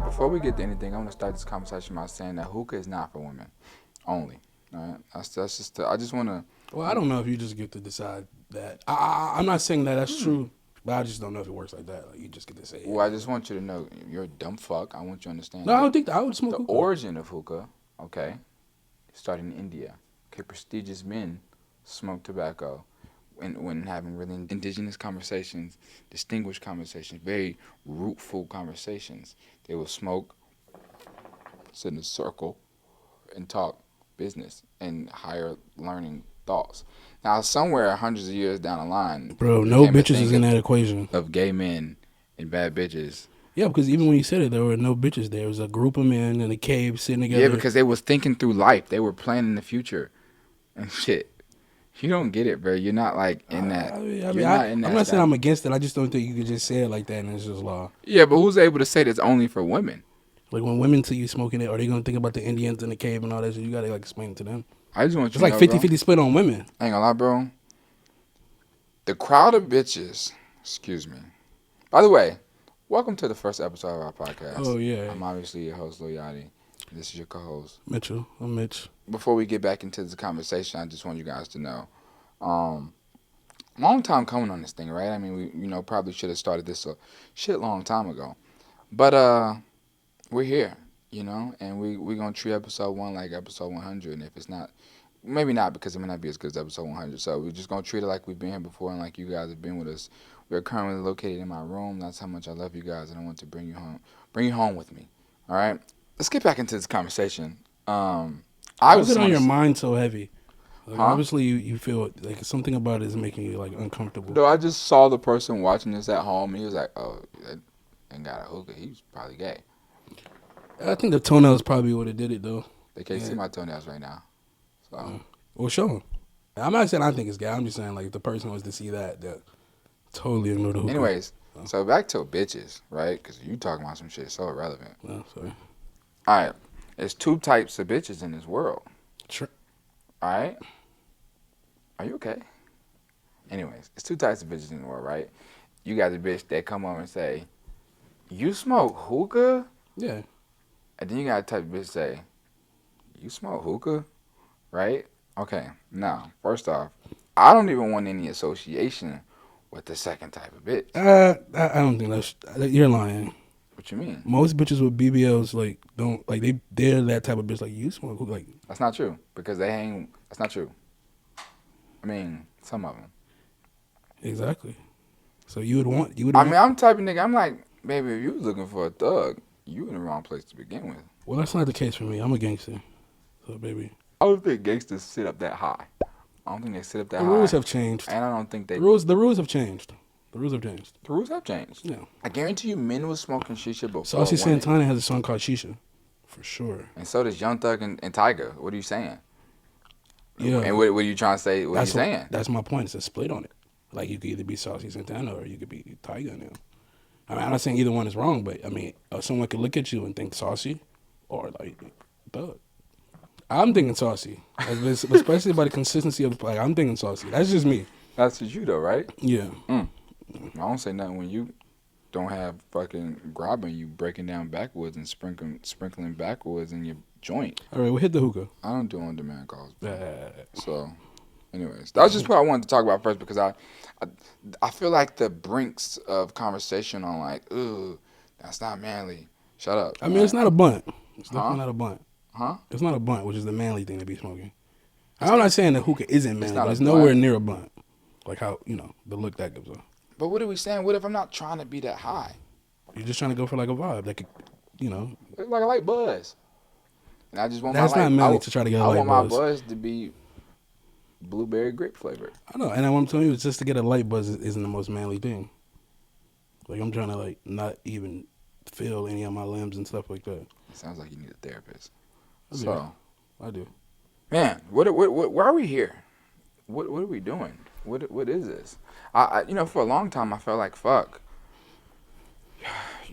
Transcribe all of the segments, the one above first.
before we get to anything, I want to start this conversation by saying that hookah is not for women only. All right, that's just. I just want to. Well, I don't know if you just get to decide that. I'm not saying that that's true, but I just don't know if it works like that. Like you just get to say. Well, I just want you to know you're a dumb fuck. I want you to understand. No, I don't think that I would smoke the hookah. origin of hookah. Okay, started in India. Okay, prestigious men smoke tobacco when having really indigenous conversations, distinguished conversations, very rootful conversations. They will smoke, sit in a circle, and talk business and higher learning thoughts. Now, somewhere hundreds of years down the line, bro, no bitches is in that equation of gay men and bad bitches. Yeah, because even when you said it, there were no bitches there. It was a group of men in a cave sitting together. Yeah, because they was thinking through life. They were planning the future and shit. You don't get it, bro. You're not like in that. I'm not saying I'm against it. I just don't think you could just say it like that and it's just law. Yeah, but who's able to say that's only for women? Like when women see you smoking it, are they gonna think about the Indians in the cave and all that? So you gotta like explain it to them. I just want you to know, it's like 50-50 split on women. I ain't gonna lie, bro. The crowd of bitches. Excuse me. By the way, welcome to the first episode of our podcast. Oh yeah. I'm obviously your host, Yachty. This is your co-host, Mitchell. I'm Mitch. Before we get back into the conversation, I just want you guys to know, long time coming on this thing, right? I mean, we probably should have started this a shit long time ago, but we're here, and we're gonna treat episode 1 like episode 100, and if it's not, maybe not because it may not be as good as episode 100. So we're just gonna treat it like we've been here before and like you guys have been with us. We're currently located in my room. That's how much I love you guys, and I want to bring you home with me. All right, let's get back into this conversation. Why is it on your mind so heavy? Like, obviously, you feel like something about it is making you like uncomfortable. No, I just saw the person watching this at home. And he was like, "Oh, that ain't got a hookah. He's probably gay." I think the toenails probably would have did it though. They can't see my toenails right now. So, well, show them. I'm not saying I think it's gay. I'm just saying like if the person wants to see that totally ignore the hookah. Anyways, so back to bitches, right? Because you talking about some shit so irrelevant. Oh, sorry. All right, there's 2 types of bitches in this world. Sure. All right. Are you okay? Anyways, it's 2 types of bitches in the world, right? You got the bitch that come over and say, "You smoke hookah?" Yeah. And then you got a type of bitch say, "You smoke hookah?" Right? Okay. Now, first off, I don't even want any association with the second type of bitch. I don't think you're lying. What you mean? Most bitches with BBLs like don't like they're that type of bitch like you smoke hookah. Like that's not true because they hang. That's not true. I mean, some of them. Exactly. So you would want. I mean, I'm the type of nigga. I'm like, baby, if you was looking for a thug, you in the wrong place to begin with. Well, that's not the case for me. I'm a gangster. So, baby. I don't think gangsters sit up that high. I don't think they sit up that high. The rules have changed. And I don't think they... The rules have changed. The rules have changed. The rules have changed. Yeah. I guarantee you men was smoking shisha before. Saucy Santana has a song called Shisha. For sure. And so does Young Thug and Tyga. What are you saying? Yeah. And what are you trying to say? What are you saying? That's my point. It's a split on it. Like, you could either be Saucy Santana or you could be Tyga now. I mean, I'm not saying either one is wrong, but, I mean, someone could look at you and think Saucy or, like, Thug. I'm thinking Saucy. Especially by the consistency of, like, I'm thinking Saucy. That's just me. That's just you, though, right? Yeah. I don't say nothing when you don't have fucking grabbing you breaking down backwoods and sprinkling backwoods in your joint. All right, we'll hit the hookah. I don't do on-demand calls. So, anyways, that's just what I wanted to talk about first because I feel like the brinks of conversation on like, ooh, that's not manly. Shut up. I mean, it's not a blunt. It's definitely not a blunt. Huh? It's not a blunt, which is the manly thing to be smoking. I'm not saying that hookah isn't manly, but it's blunt. nowhere near a blunt. Like how, the look that gives off. But what are we saying? What if I'm not trying to be that high? You're just trying to go for like a vibe. Like, like a light buzz. And I just want that's not manly to try to get a light buzz. I want my buzz to be blueberry grape flavored. I know, and what I'm telling you is just to get a light buzz isn't the most manly thing. Like I'm trying to like not even feel any of my limbs and stuff like that. It sounds like you need a therapist. I do. Man, why are we here? What are we doing? What is this? I for a long time I felt like fuck.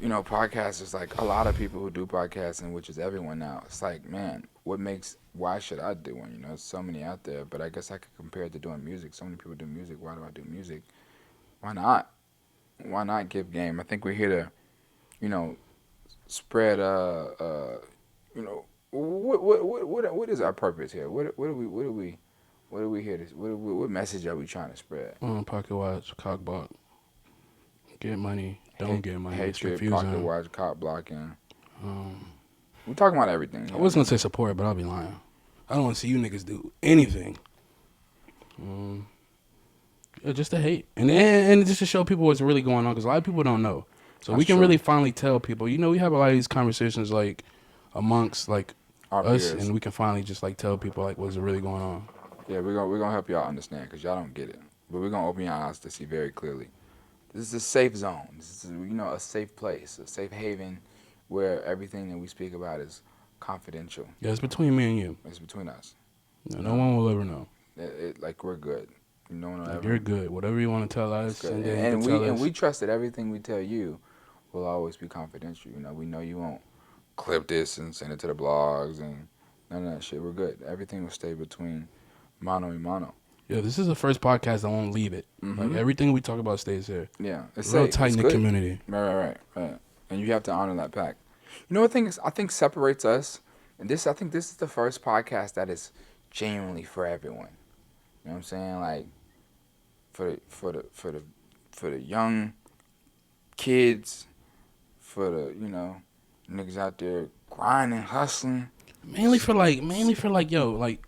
Podcasts is like a lot of people who do podcasting, which is everyone now. It's like, man, why should I do one? There's so many out there, but I guess I could compare it to doing music. So many people do music. Why do I do music? Why not? Why not give game? I think we're here to, spread you know, what is our purpose here? What are we here to? What message are we trying to spread? Pocket watch, cock block. Get money, don't get money. It's Hatred, confusing. pocket watch, cock blocking. Um, We're talking about everything. I was gonna say support, but I'll be lying. I don't want to see you niggas do anything. Yeah, just to hate, and just to show people what's really going on, because a lot of people don't know. So we can really finally tell people. You know, we have a lot of these conversations like amongst like our us, peers. and we can finally just like tell people like what's really going on. Yeah, we're gonna help y'all understand because y'all don't get it, but we're gonna open your eyes to see very clearly. This is a safe zone. This is a safe place, a safe haven, where everything that we speak about is confidential. Yeah, it's between me and you. It's between us. No one will ever know. Like we're good. No one will Like ever. you're good. Whatever you want to tell us, and we trust that everything we tell you will always be confidential. You know, we know you won't clip this and send it to the blogs and none of that shit. We're good. Everything will stay between mano y mano. Yeah, this is the first podcast that won't leave it. Mm-hmm. Like everything we talk about stays here. Yeah, it's a real safe. tight knit community. Right. And you have to honor that pact. You know what I think separates us, and I think this is the first podcast that is genuinely for everyone. You know what I'm saying? Like for the young kids, for the niggas out there grinding, hustling. Mainly for like yo, like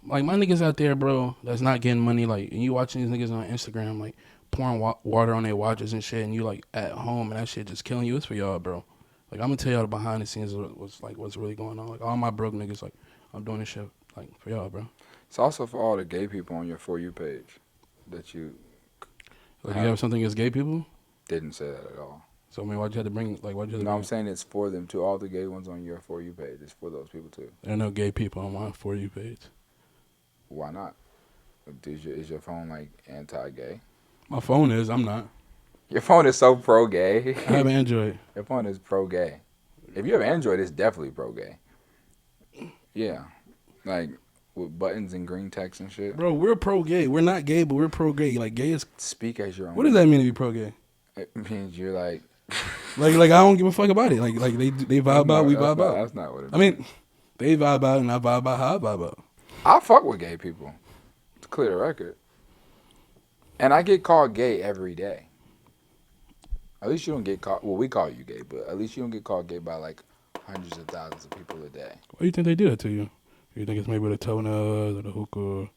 my niggas out there, bro, that's not getting money. Like, and you watching these niggas on Instagram, like pouring water on their watches and shit, and you like at home and that shit just killing you. It's for y'all, bro. Like, I'm gonna tell y'all the behind the scenes what's really going on. Like, all my broke niggas, like, I'm doing this shit like for y'all, bro. It's also for all the gay people on your For You page that you. Like, you have something against gay people? Didn't say that at all. So I mean, why'd you have to bring No, I'm saying it's for them too. All the gay ones on your For You page. It's for those people too. There are no gay people on my For You page. Why not? Is your phone like anti-gay? My phone is. I'm not. Your phone is so pro-gay. I have Android. Your phone is pro-gay. If you have Android, it's definitely pro-gay. Yeah, like with buttons and green text and shit. Bro, we're pro-gay. We're not gay, but we're pro-gay. Like, gay is. Speak as your own. What does that mean to be pro-gay? It means you're like. like I don't give a fuck about it. Like they vibe out, we vibe out. That's not what it means. I mean, they vibe out and I vibe out how I vibe out. I fuck with gay people. To clear the record. And I get called gay every day. At least you don't get called. Well, we call you gay, but at least you don't get called gay by like hundreds of thousands of people a day. Why do you think they do that to you? You think it's maybe the toenails or the hookah,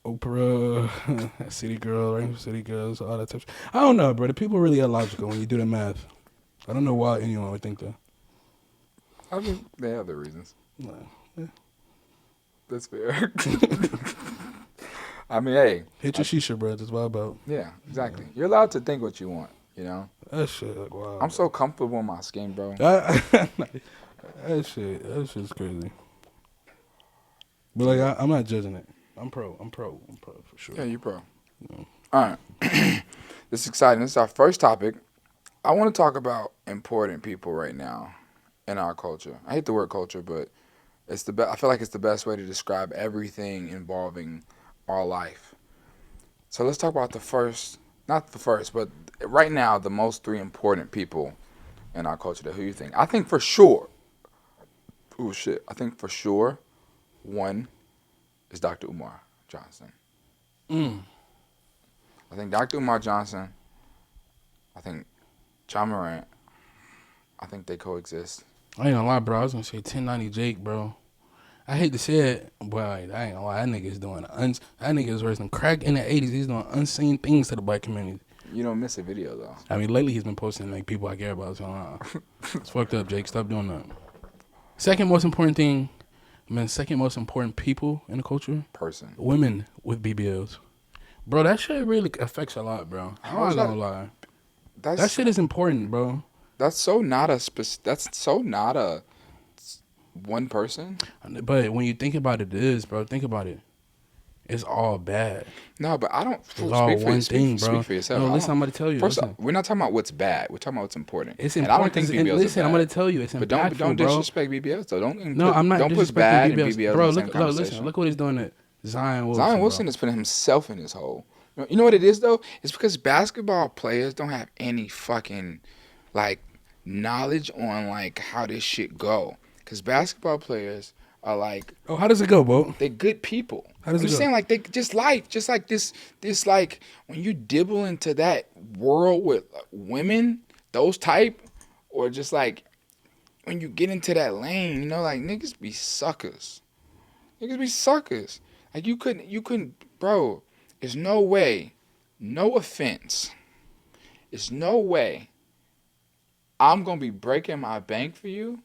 Oprah, City Girl, Rainbow City Girls, all that type of shit? I don't know, bro. The people really are logical when you do the math. I don't know why anyone would think that. I mean, they have their reasons. Nah, yeah. That's fair. I mean, hey. Hit your shisha, bro. That's what about. Yeah, exactly. You're allowed to think what you want, you know? That shit, like, wow. I'm so comfortable in my skin, bro. That shit's crazy. But, like, I'm not judging it. I'm pro for sure. Yeah, you pro. Yeah. All right. This is exciting. This is our first topic. I want to talk about important people right now in our culture. I hate the word culture, but it's I feel like it's the best way to describe everything involving our life. So let's talk about not the first, but right now the most three important people in our culture. Who you think? I think for sure. Oh shit! I think for sure, one is Dr. Umar Johnson. I think Dr. Umar Johnson. I think John Morant. I think they coexist. I ain't gonna lie, bro. I was gonna say 1090 Jake, bro. I hate to say it, but I ain't gonna lie. That nigga is doing that nigga is worse than crack in the 80s. He's doing unseen things to the black community. You don't miss a video though. I mean, lately he's been posting like people I care about. So it's fucked up, Jake. Stop doing that. Second most important people in the culture. Person. Women with BBLs. Bro, that shit really affects a lot, bro. I'm not gonna lie. That shit is important, bro. That's so not a one person. But when you think about it, it is, bro. Think about it. It's all bad. No, but I don't. It's all one thing, bro. Speak for yourself. No, listen, I'm gonna tell you. First off, we're not talking about what's bad. We're talking about what's important. It's and important. I don't think BBLs listen, are bad. I'm gonna tell you, it's but impactful, don't bro. disrespect BBLs though. I'm not don't put bad disrespecting and BBLs bro. in the same conversation. Listen, look what he's doing to Zion Wilson. Zion Wilson is putting himself in his hole. You know what it is though? It's because basketball players don't have any fucking like knowledge on like how this shit go. Cause basketball players are like, Oh, how does it go, Bo? they good people. How does I'm it just go? saying, like, they just life, just like this like when you dibble into that world with women, those type, or just like when you get into that lane, you know, like niggas be suckers. Niggas be suckers. Like you couldn't, bro. There's no way, no offense. There's no way I'm gonna be breaking my bank for you,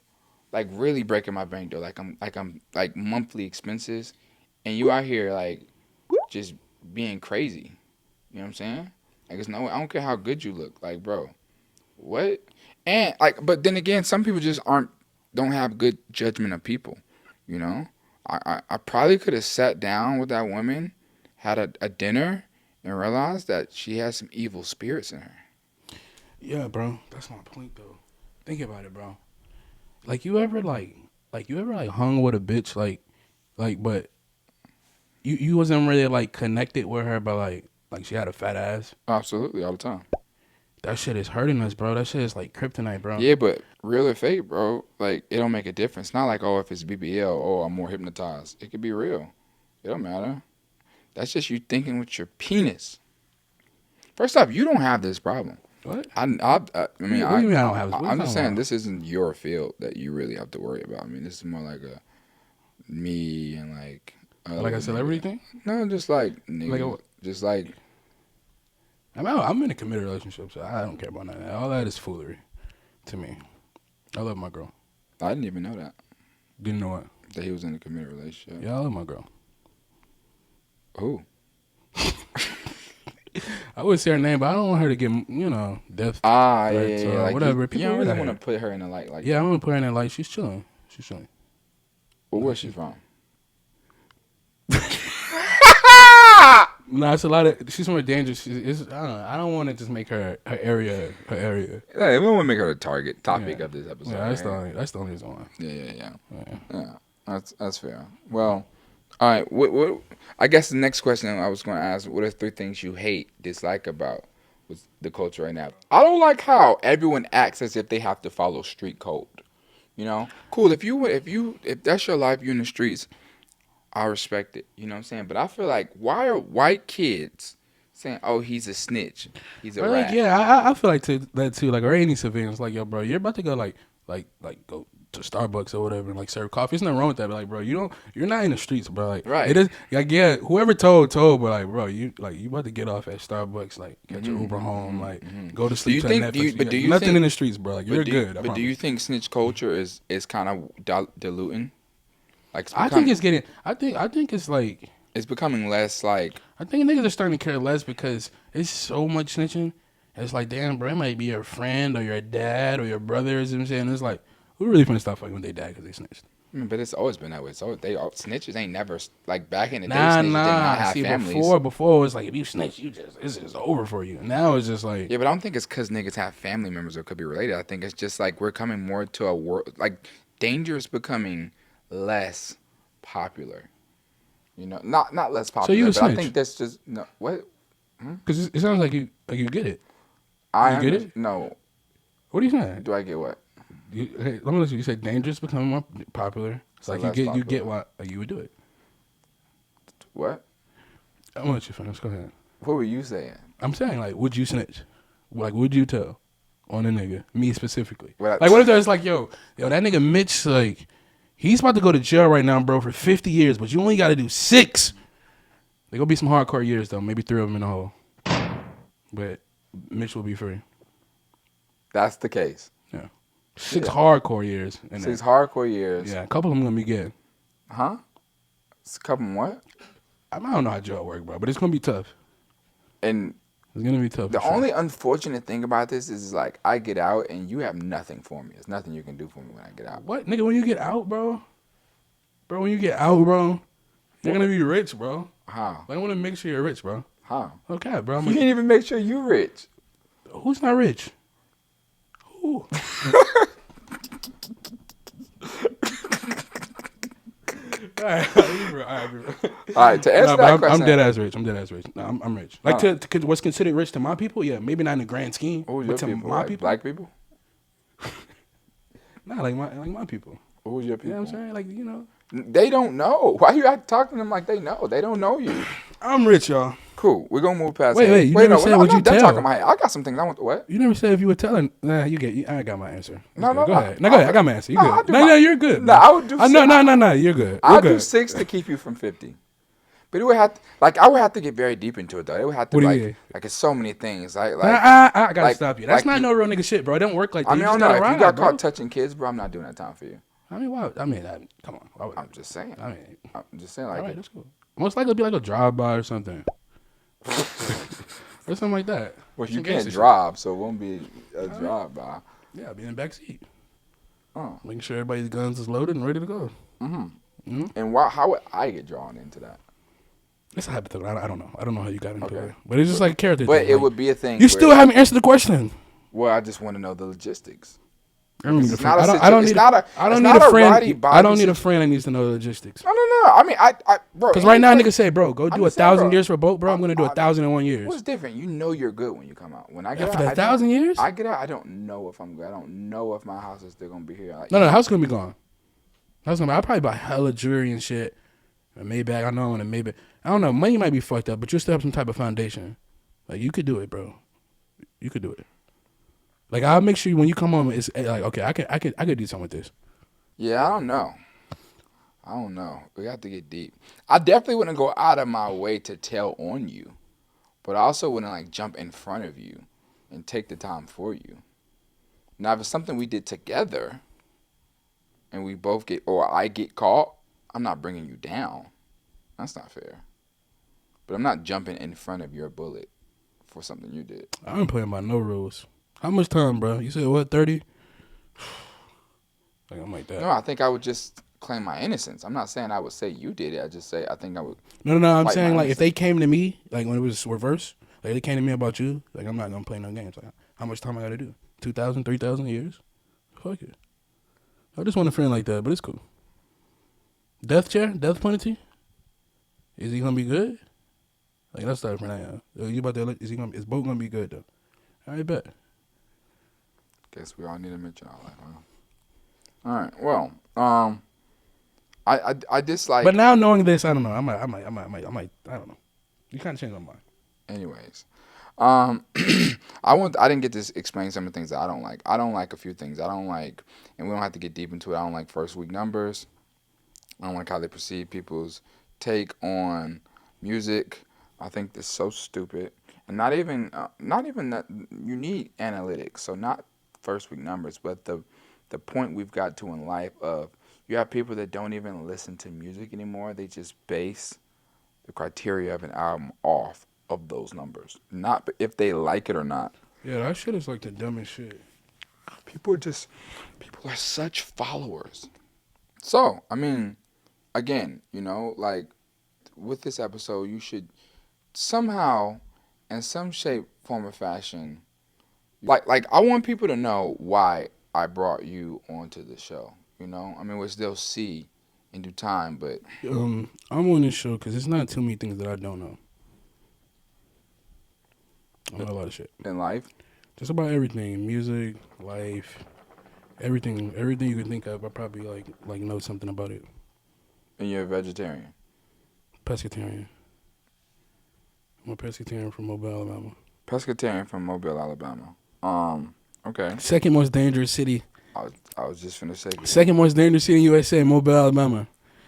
like really breaking my bank though. I'm like monthly expenses, and you out here like just being crazy. You know what I'm saying? Like it's no, I don't care how good you look. Like bro, what? And like, but then again, some people just don't have good judgment of people. You know, I probably could have sat down with that woman, had a dinner, and realized that she has some evil spirits in her. Yeah, bro. That's my point, though. Think about it, bro. Like, you ever hung with a bitch, but you wasn't really, like, connected with her, but, like she had a fat ass? Absolutely, all the time. That shit is hurting us, bro. That shit is, like, kryptonite, bro. Yeah, but real or fake, bro, like, it don't make a difference. Not like, oh, if it's BBL, oh, I'm more hypnotized. It could be real. It don't matter. That's just you thinking with your penis. First off, you don't have this problem. What? I mean, What do you mean I don't have this? I'm just saying this isn't your field that you really have to worry about. I mean, this is more like a me and like Like a celebrity thing? No, just like nigga, Like just like I'm in a committed relationship, so I don't care about none of that. All that is foolery to me. I love my girl. I didn't even know that Didn't know what? that he was in a committed relationship. Yeah, I love my girl. Who? I would say her name, but I don't want her to get, death Yeah, threats or like whatever. You People don't really really want to put her in the light like. Yeah, I'm gonna put her in that light. She's chilling. Well, where's she from? No, it's a lot of. She's more dangerous. I don't want to just make her area. Yeah, we want to make her the topic of this episode. Yeah, right? that's the only reason why. Yeah. That's fair. Well, all right. What? I guess the next question I was going to ask: what are 3 things you hate, dislike about with the culture right now? I don't like how everyone acts as if they have to follow street code. You know, cool. If that's your life, you're in the streets. I respect it. You know what I'm saying? But I feel like, why are white kids saying, "Oh, he's a snitch, he's a rat"? Like, yeah, I feel like that too. Like, or any civilians, like, yo, bro, you're about to go like go to Starbucks or whatever and like serve coffee. There's nothing wrong with that. But like, bro, you're not in the streets, bro. Like, right? It is like, yeah, whoever told, but like, bro, you about to get off at Starbucks, like, catch your Uber home, like, go to sleep. Do you think nothing in the streets, bro? Like, you're good. But do you think snitch culture is kind of diluting? Like, I think it's getting. I think it's like. It's becoming less like. I think niggas are starting to care less because it's so much snitching. It's like, damn, bro, it might be your friend or your dad or your brother. You know what I'm saying? It's like, who really finna stop fucking with their dad because they snitched? But it's always been that way. So snitches ain't never like back in the day. Snitches did not have families. Before it was like, if you snitch, it's just over for you. Now it's just like, yeah, but I don't think it's because niggas have family members or could be related. I think it's just like we're coming more to a world like danger is becoming less popular. You know, not less popular. So you but snitch. I think that's just no. What? Because it sounds like you get it. You get it? No. What are you saying? Do I get what? Hey, let me listen. You said dangerous becoming more popular. It's like you get what you would do it. What? I'm gonna let you finish. Go ahead. What were you saying? I'm saying, like, would you snitch? Like, would you tell on a nigga? Me specifically. What if there's like, yo, that nigga Mitch, like, he's about to go to jail right now, bro, for 50 years, but you only got to do 6. They're gonna be some hardcore years though. Maybe 3 of them in the hole. But Mitch will be free. That's the case. Yeah. 6 hardcore years. 6 hardcore years. Yeah, a couple of them gonna be good. Huh? It's a couple what? I don't know how jail work, bro, but it's gonna be tough. And it's gonna be tough. The only unfortunate thing about this is like I get out and you have nothing for me. There's nothing you can do for me when I get out. What, nigga? When you get out, bro? Bro, when you get out, bro, you're gonna be rich, bro. How? I want to make sure you're rich, bro. How? Okay, bro. You can't even make sure you're rich. Who's not rich? Who? All right, to answer that question. I'm dead ass rich. No, I'm rich. Like, to what's considered rich to my people, yeah, maybe not in the grand scheme. Who's but your to people? my Like people, black people? Nah, like my people. Who's your people? You know what I'm saying? Like, you know. They don't know. Why you talking to them like they know? They don't know you. I'm rich, y'all. Cool. We're gonna move past. Wait, you never said what you tell. Talking about. I got some things I want to. What? You never said if you were telling. Nah, I got my answer. No, go ahead. No, go ahead. I got my answer. You good? No, you're good. No, I would do. No. You're good. I'll do 6 to keep you from 50. But it would have to, I would have to get very deep into it though. It would have to like it's so many things. I gotta stop you. That's not no real nigga shit, bro. It don't work like that. I mean, I don't know. If you got caught touching kids, bro, I'm not doing that time for you. I mean, why? I mean, come on. I'm just saying. I'm just saying. Like, all right, that's cool. Most likely it'll be like a drive-by or something, or something like that. Well, you can't drive, so it won't be a drive-by. Yeah, I'll be in the back seat. Oh, making sure everybody's guns is loaded and ready to go. And how would I get drawn into that? It's a hypothetical. I don't know. I don't know how you got into it, but it's just like a character. But it would be a thing. You still haven't answered the question. Well, I just want to know the logistics. I don't need a friend. I don't need a friend. I don't need a friend that needs to know the logistics. No. I mean, bro. Because right now, niggas say, bro, go do 1,000 years for a boat, bro. I'm gonna do 1,001 years. What's different? You know you're good when you come out. When I get after out, 1,000 years, I get out. I don't know if I'm good. I don't know if my house is still gonna be here. No, the house is gonna be gone. I'll probably buy hella jewelry and shit. A Maybach, I know, and a Maybach. I don't know. Money might be fucked up, but you still have some type of foundation. Like, you could do it, bro. You could do it. Like, I'll make sure when you come home, it's like, okay, I could do something with this. Yeah, I don't know. We have to get deep. I definitely wouldn't go out of my way to tell on you, but I also wouldn't like jump in front of you and take the time for you. Now, if it's something we did together, and we both or I get caught, I'm not bringing you down. That's not fair. But I'm not jumping in front of your bullet for something you did. I ain't playing by no rules. How much time, bro? You said what, 30? Like, I'm like that. No, I think I would just claim my innocence. I'm not saying I would say you did it. I just say I think I would. No. I'm saying like if they came to me, like when it was reverse, like they came to me about you, like I'm not gonna play no games. Like, how much time I gotta do? 2,000, 3,000 years? Fuck it. I just want a friend like that, but it's cool. Death penalty? Is he gonna be good? Like, let's start from now. You about to? Is boat gonna be good though? All right, bet. Guess we all need a Mitch in our life, huh? All right. Well, I dislike. But now knowing this, I don't know. I might. I don't know. You kind of changed my mind. Anyways, I didn't get to explain some of the things that I don't like. I don't like a few things. I don't like, and we don't have to get deep into it. I don't like first week numbers. I don't like how they perceive people's take on music. I think that's so stupid. And not even that you need analytics. So not first week numbers, but the point we've got to in life of you have people that don't even listen to music anymore. They just base the criteria of an album off of those numbers, not if they like it or not. Yeah, that shit is like the dumbest shit. People are such followers. So, I mean, again, like with this episode, you should somehow, in some shape, form, or fashion, like I want people to know why I brought you onto the show. I mean, which they'll see in due time. But I'm on this show because it's not too many things that I don't know. I know a lot of shit in life. Just about everything, music, life, everything you can think of. I probably like know something about it. And you're a vegetarian? Pescatarian. I'm a pescatarian from Mobile, Alabama. Pescatarian from Mobile, Alabama. Okay. Second most dangerous city. I was just finna say. Second most dangerous city in USA, Mobile, Alabama.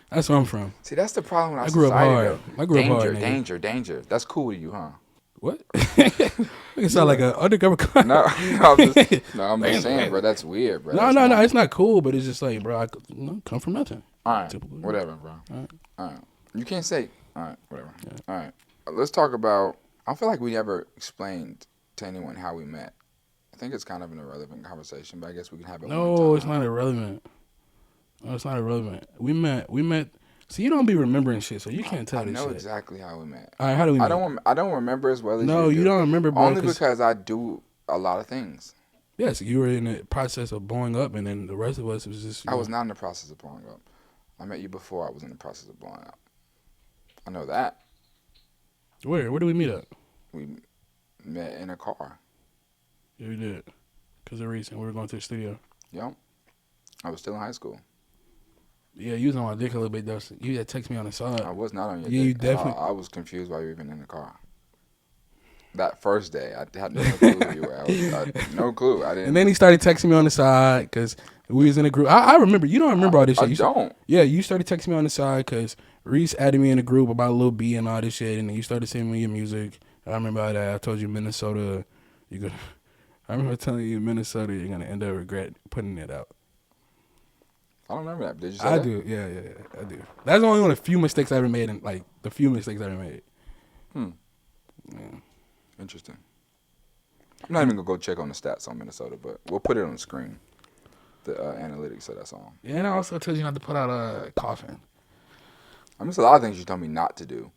That's where I'm from. See, that's the problem. I grew up hard. I grew up hard. Danger. That's cool to you, huh? What? It sound like an undercover cop. No, I'm just saying, bro. That's weird, bro. No. It's not cool, but it's just like, bro, I come from nothing. All right. Typical. Whatever, bro. All right. You can't say. All right. Whatever. Yeah. All right. Let's talk about. I feel like we never explained to anyone how we met. I think it's kind of an irrelevant conversation, but I guess we can have it. No, it's not irrelevant. No, it's not irrelevant. We met. See, you don't be remembering shit, so you can't tell this shit. I know exactly how we met. All right, how do we meet? I don't remember as well as you do. No, you don't remember, bro. Only because I do a lot of things. Yes, you were in the process of blowing up, and then the rest of us was just... I was not in the process of blowing up. I met you before I was in the process of blowing up. I know that. Where did we meet at? We met in a car. Yeah, we did. Because of reason. We were going to the studio. Yep. I was still in high school. Yeah, you was on my dick a little bit though. You had text me on the side. I was not on your Yeah, you dick. definitely. I was confused why you were even in the car. That first day, I had no clue who you were. No clue. I didn't. And then he started texting me on the side because we was in a group. I remember. You don't remember all this shit. I don't. Yeah, you started texting me on the side because Reese added me in a group about Lil B and all this shit, and then you started sending me your music. I remember all that. I told you Minnesota. You gonna. I remember telling you Minnesota. You're gonna end up regret putting it out. I don't remember that. Did you say I that? do. Yeah, I do. That's only one of the few mistakes I ever made, and like the few mistakes I ever made. Yeah. Interesting. I'm not even gonna go check on the stats on Minnesota, but we'll put it on the screen. The analytics of that song. Yeah, and I also told you not to put out a coffin. I mean, there's a lot of things you told me not to do,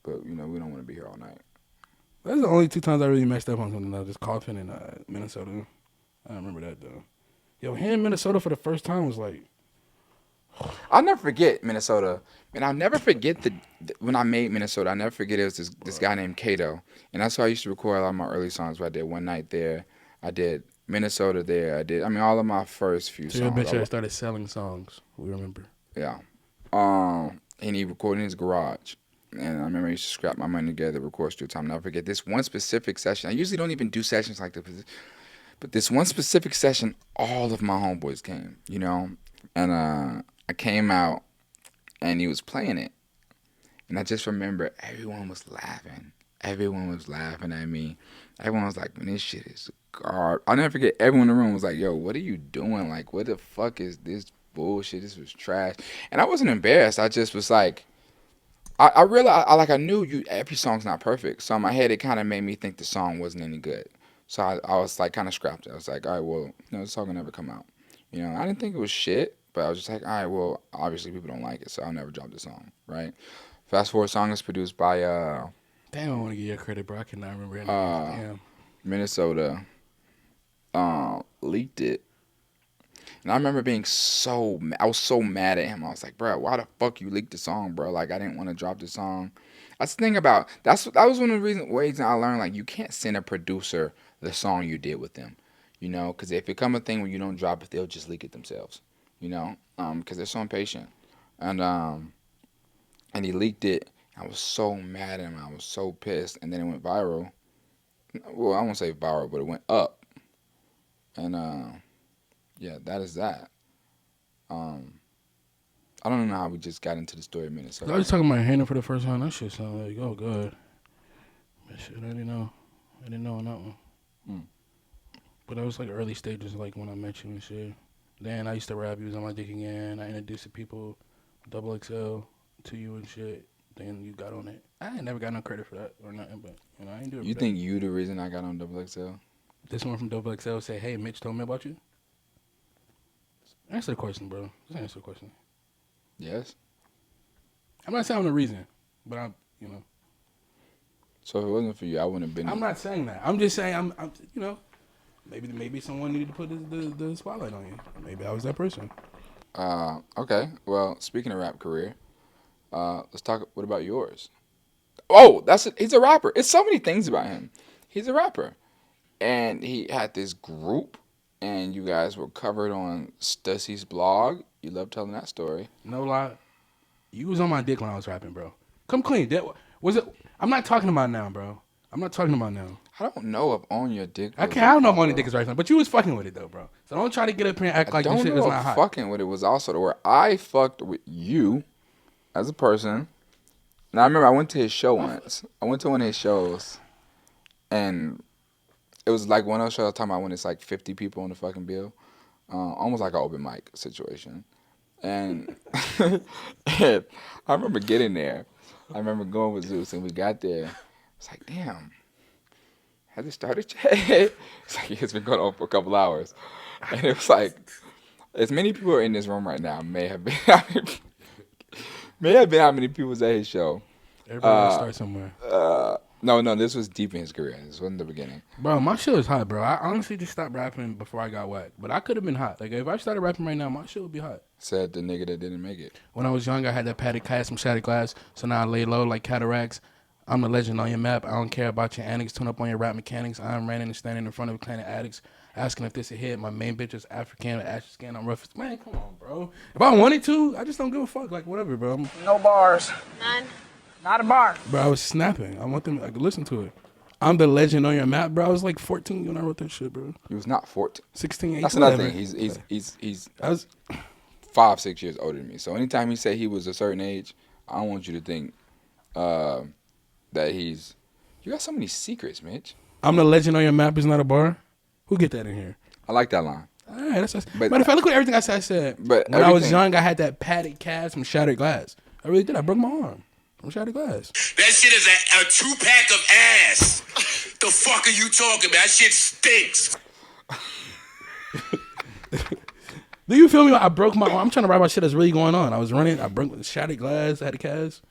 but we don't want to be here all night. That's the only 2 times I really messed up on something though. Just coffin in Minnesota. I remember that though. Yo, hearing Minnesota for the first time was like. I'll never forget Minnesota, and I'll never forget when I made Minnesota. I'll never forget it was this guy named Kato, and that's how I used to record a lot of my early songs. But I did One Night there, I did Minnesota there, all of my first few So songs. your bitch started selling songs. We remember. Yeah, and he recorded in his garage, and I remember I used to scrap my money together, record studio time. I'll never forget this one specific session. I usually don't even do sessions like this, but this one specific session, all of my homeboys came, and I came out, and he was playing it. And I just remember everyone was laughing. Everyone was laughing at me. Everyone was like, man, this shit is garbage. I'll never forget, everyone in the room was like, yo, what are you doing? Like, what the fuck is this bullshit? This was trash. And I wasn't embarrassed. I just was like, I realized, I knew every song's not perfect. So in my head, it kind of made me think the song wasn't any good. So I was like, kind of scrapped it. I was like, all right, well, this song will never come out. I didn't think it was shit. But I was just like, all right, well, obviously people don't like it, so I'll never drop the song, right? Fast Forward song is produced by Damn, I want to give you credit, bro. I cannot remember anything. Damn. Minnesota. Leaked it. And I remember being I was so mad at him. I was like, bro, why the fuck you leaked the song, bro? Like, I didn't want to drop the song. That's the thing about, that was one of the ways I learned, like, you can't send a producer the song you did with them, because if it come a thing where you don't drop it, they'll just leak it themselves. Because they're so impatient. And he leaked it. I was so mad at him. I was so pissed. And then it went viral. Well, I won't say viral, but it went up. And, yeah, that is that. I don't know how we just got into the story of Minnesota. I was talking about Hannah for the first time. That shit sounded like, oh, God. That shit, I didn't know on that one. But that was like early stages, like when I met you and shit. Then I used to rap. You was on my dick again. I introduced the people, Double XL, to you and shit. Then you got on it. I ain't never got no credit for that or nothing, but I ain't do it. You think you the reason I got on Double XL? This one from Double XL said, "Hey, Mitch told me about you." Answer the question, bro. Just answer the question. Yes. I'm not saying I'm the reason, but So if it wasn't for you, I wouldn't have been. I'm not saying that. I'm just saying I'm maybe someone needed to put the spotlight on you. Maybe I was that person. Okay. Well, speaking of rap career, let's talk. What about yours? Oh, he's a rapper. It's so many things about him. He's a rapper, and he had this group, and you guys were covered on Stussy's blog. You love telling that story. No lie, you was on my dick when I was rapping, bro. Come clean. That was it. I'm not talking about now, bro. I'm not talking about now. I don't know if on your dick. I don't know if on your dick is right now, but you was fucking with it though, bro. So don't try to get up here and act like this shit is not hot. Fucking with it was also the word I fucked with you as a person. Now I remember I went to his show once. I went to one of his shows, and it was like one of those shows I was talking about when it's like 50 people on the fucking bill, almost like an open mic situation. And, and I remember getting there. I remember going with Zeus, and we got there. It's like, damn, has it started yet? It's like, it's been going on for a couple hours. And it was like, as many people are in this room right now may have been how many people was at his show. Everybody start somewhere. No, this was deep in his career. This wasn't the beginning. Bro, my shit was hot, bro. I honestly just stopped rapping before I got whacked. But I could have been hot. Like, if I started rapping right now, my shit would be hot. Said the nigga that didn't make it. When I was young, I had that padded cast, some shattered glass. So now I lay low like cataracts. I'm the legend on your map. I don't care about your antics. Tune up on your rap mechanics. I'm ranting and standing in front of Planet Addicts, asking if this a hit. My main bitch is African, ashy skin. I'm rough. Man, come on, bro. If I wanted to, I just don't give a fuck. Like, whatever, bro. No bars. None. Not a bar. Bro, I was snapping. I want them to listen to it. I'm the legend on your map, bro. I was like 14 when I wrote that shit, bro. He was not 14. 16, 18. That's another thing. He's I was 5-6 years older than me. So anytime he say he was a certain age, I don't want you to think that he's. You got so many secrets, Mitch. I'm the legend on your map is not a bar. Who get that in here? I like that line. All right, that's. But Matter of fact, look at everything I said. But when I was young, I had that padded cast from Shattered Glass. I really did. I broke my arm from Shattered Glass. That shit is a 2-pack of ass. The fuck are you talking about? That shit stinks. Do you feel me? I broke my arm. I'm trying to write about shit that's really going on. I was running. I broke Shattered Glass. I had a cast.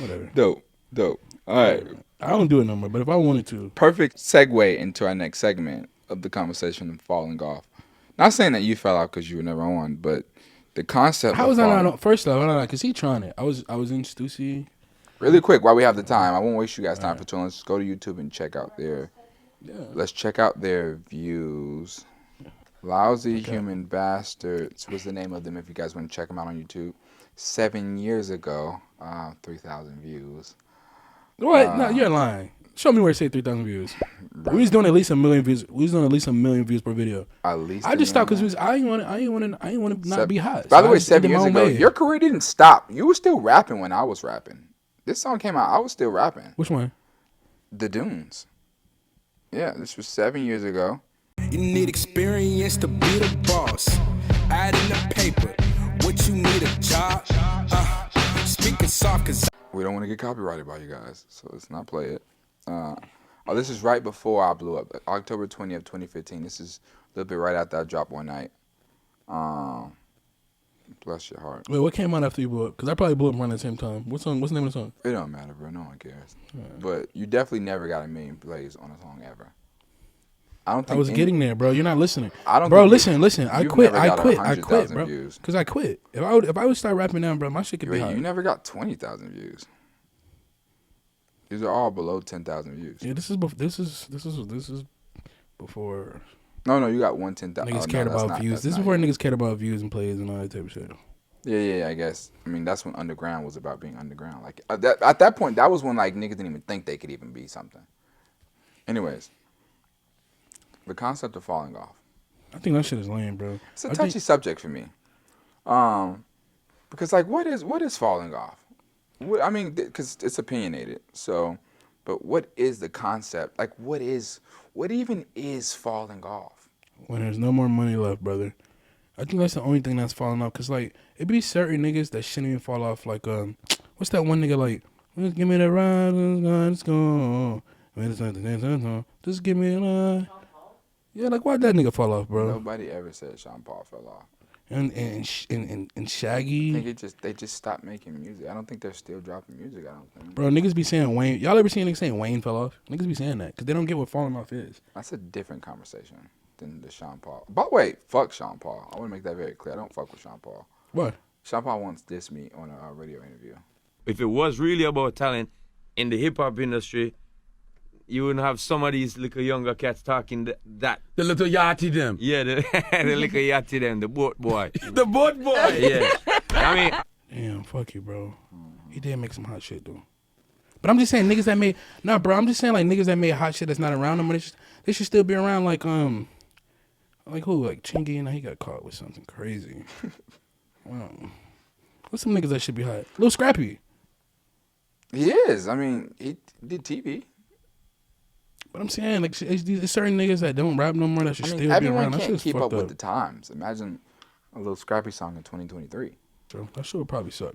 Whatever. Dope. All right. I don't do it no more, but if I wanted to. Perfect segue into our next segment of the conversation of falling off. Not saying that you fell off because you were never on, but the concept. How was I not on? First off, because he trying it. I was in Stussy. Really quick, while we have the time, I won't waste you guys' time for too long. Let's go to YouTube and check out their. Yeah. Let's check out their views. Lousy Human Bastards was the name of them if you guys want to check them out on YouTube. 7 years ago, 3,000 views. What? No, you're lying. Show me where it say 3,000 views. We was doing at least 1 million views. We was doing at least 1 million views per video. At least I just stopped because I ain't want to not be hot. By So the I way, just did 7 years my own ago, way. your career didn't stop. You were still rapping when I was rapping. This song came out, I was still rapping. Which one? The Dunes. Yeah, this was 7 years ago. You need experience to be the boss. Add in the paper. What you need a job? Speaking soft cause We don't want to get copyrighted by you guys, so let's not play it. This is right before I blew up. October 20th, 2015. This is a little bit right after I dropped One Night. Bless your heart. Wait, what came out after you blew up? Because I probably blew up around the same time. What's the name of the song? It don't matter, bro. No one cares. But you definitely never got 1 million plays on a song ever. I was getting there, bro. You're not listening. I don't. Bro, think listen. I you've quit, never got 100,000 bro. views. Because I quit. If I would start rapping now, bro, my shit could be hot. You never got 20,000 views. These are all below 10,000 views. Yeah, this is before. No, you got 10,000. Niggas cared about views. This is before niggas cared about views and plays and all that type of shit. Yeah, I guess. I mean, that's when underground was about being underground. Like at that point, that was when like niggas didn't even think they could even be something. Anyways, the concept of falling off. I think that shit is lame, bro. It's a touchy subject for me. Because like, what is falling off? I mean, because it's opinionated. So, but what is the concept? Like, what even is falling off? When there's no more money left, brother. I think that's the only thing that's falling off. Cause like it be certain niggas that shouldn't even fall off. Like what's that one nigga like? Just give me the ride, let's go. Just give me a ride. Yeah, like why'd that nigga fall off, bro? Nobody ever said Sean Paul fell off. And Shaggy. I think they just stopped making music. I don't think they're still dropping music. I don't think. Bro, niggas be saying Wayne. Y'all ever seen niggas saying Wayne fell off? Niggas be saying that because they don't get what falling off is. That's a different conversation than the Sean Paul. By the way, fuck Sean Paul. I want to make that very clear. I don't fuck with Sean Paul. What? Sean Paul once dissed me on a radio interview. If it was really about talent in the hip hop industry, you wouldn't have some of these little younger cats talking that. The little Yachty them. Yeah, the little Yachty them, the boat boy. The boat boy. Yeah. I mean. Damn, fuck you, bro. He did make some hot shit, though. But I'm just saying, niggas that made... Nah, bro, I'm just saying, like, niggas that made hot shit that's not around them, they should still be around, like who? Like, Chingy, and he got caught with something crazy. Wow. What's some niggas that should be hot? Lil Scrappy. He is. I mean, he did TV. But I'm saying, like, there's certain niggas that don't rap no more that should still be around. Everyone can't keep up with the times. Imagine a Lil Scrappy song in 2023. So that shit would probably suck.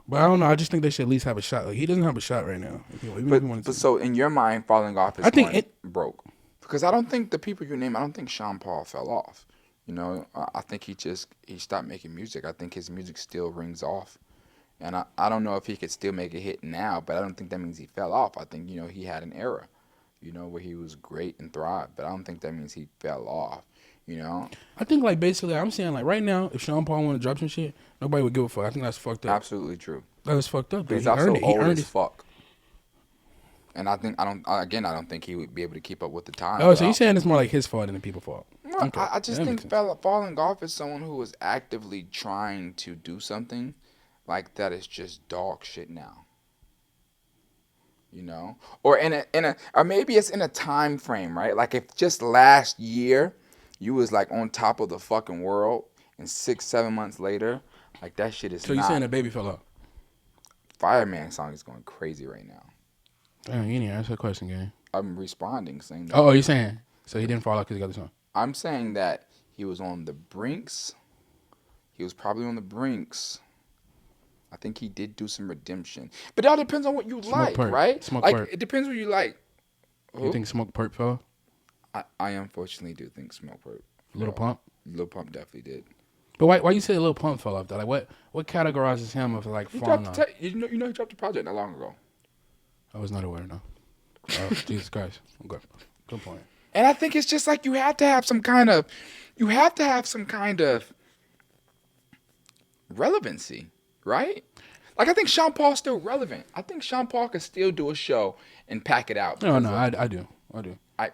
But I don't know. I just think they should at least have a shot. Like, he doesn't have a shot right now. But so in your mind, falling off is broke. Because I don't think the people you name, I don't think Sean Paul fell off. You know, I think he stopped making music. I think his music still rings off. And I don't know if he could still make a hit now, but I don't think that means he fell off. I think, he had an era, where he was great and thrived. But I don't think that means he fell off. You know, I think like basically I'm saying like right now, if Sean Paul want to drop some shit, nobody would give a fuck. I think that's fucked up. absolutely true. That was fucked up. But Though. he's He also earned it. He old earned as it. fuck. And I don't think he would be able to keep up with the time. Oh, so you saying it's more like his fault than the people's fault? No, Okay. I just That think makes sense. falling off is someone who is actively trying to do something like that is just dog shit now. You know, or or maybe it's in a time frame, right? Like if just last year you was like on top of the fucking world, and 6-7 months later, like that shit is So you saying that baby fell off? Fireman song is going crazy right now. Damn, you didn't answer the question, gang. I'm responding saying that. Oh, you saying so he didn't fall off because he got the song? I'm saying that he was on the brinks. He was probably on the brinks. I think he did do some redemption. But it all depends on what you like, Perp. right? Smoke like, Perp. it depends what you like. You think Smoke Perp fell? I unfortunately do think Smoke Perp. Little Pump? Lil Pump definitely did. But why you say Lil Pump fell off though? Like what categorizes him of like He falling dropped off? you know he dropped a project not long ago. I was not aware, no. Oh, Jesus Christ. Okay. Good point. And I think it's just like you have to have some kind of relevancy, right? Like I think Sean Paul's still relevant. I think Sean Paul could still do a show and pack it out. No, I do.